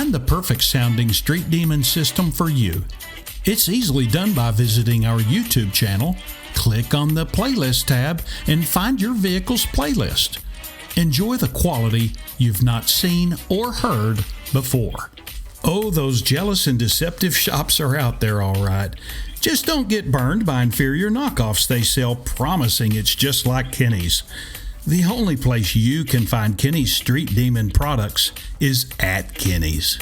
Find the perfect sounding Street Demon system for you. It's easily done by visiting our YouTube channel. Click on the playlist tab and find your vehicle's playlist. Enjoy the quality you've not seen or heard before. Oh, those jealous and deceptive shops are out there, all right. Just don't get burned by inferior knockoffs they sell, promising it's just like Kinney's. The only place you can find Kinney's Street Demon products is at Kinney's.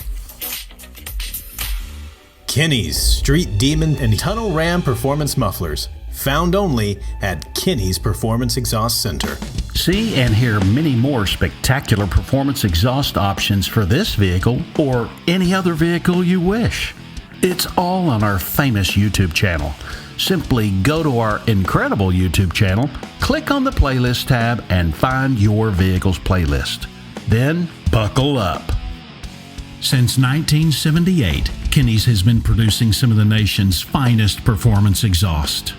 Kinney's Street Demon and Tunnel Ram Performance Mufflers. Found only at Kinney's Performance Exhaust Center. See and hear many more spectacular performance exhaust options for this vehicle or any other vehicle you wish. It's all on our famous YouTube channel. Simply go to our incredible YouTube channel, click on the playlist tab, and find your vehicle's playlist. Then buckle up. Since 1978, Kinney's has been producing some of the nation's finest performance exhaust.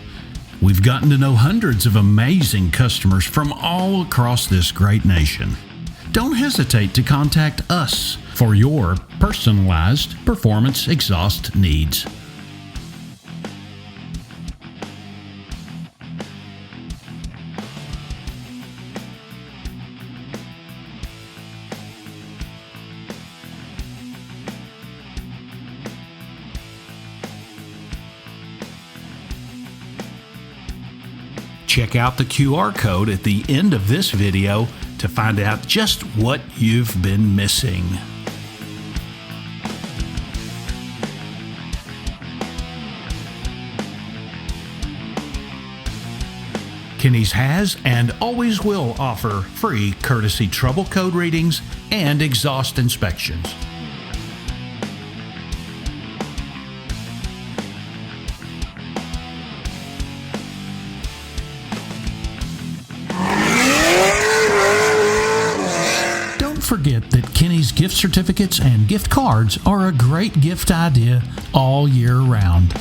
We've gotten to know hundreds of amazing customers from all across this great nation. Don't hesitate to contact us for your personalized performance exhaust needs. Check out the QR code at the end of this video to find out just what you've been missing. Kinney's has and always will offer free courtesy trouble code readings and exhaust inspections. Forget that Kinney's gift certificates and gift cards are a great gift idea all year round.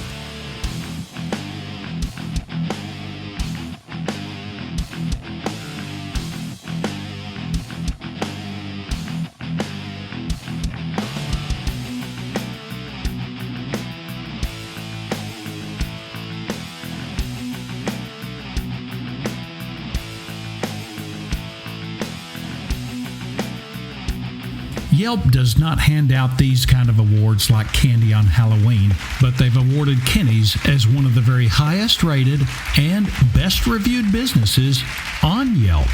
Yelp does not hand out these kind of awards like candy on Halloween, but they've awarded Kinney's as one of the very highest rated and best reviewed businesses on Yelp.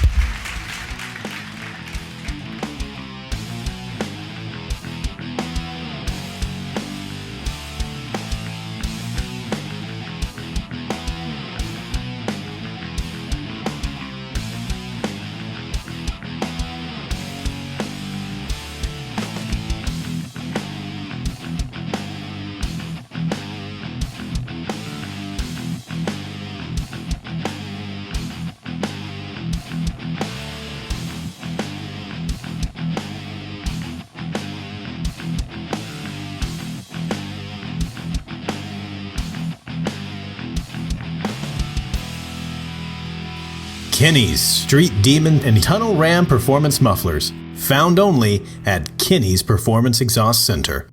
Kinney's Street Demon and Tunnel Ram Performance Mufflers. Found only at Kinney's Performance Exhaust Center.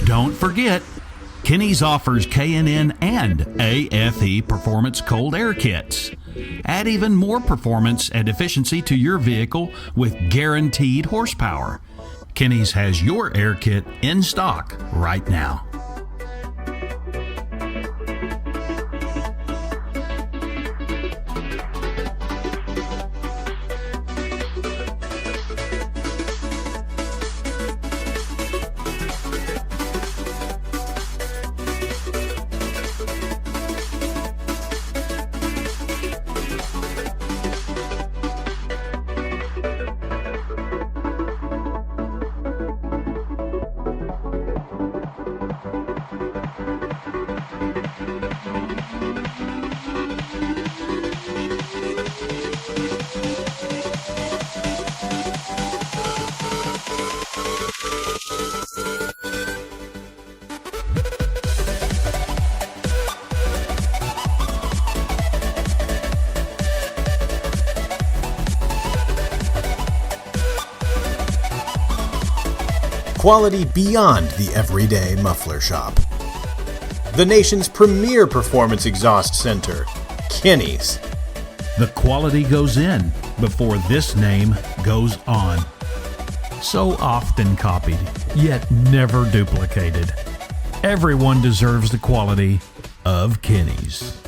Don't forget, Kinney's offers K&N and AFE Performance Cold Air Kits. Add even more performance and efficiency to your vehicle with guaranteed horsepower. Kinney's has your air kit in stock right now. quality beyond the everyday muffler shop. The nation's premier performance exhaust center, Kinney's. The quality goes in before this name goes on. So often copied, yet never duplicated. Everyone deserves the quality of Kinney's.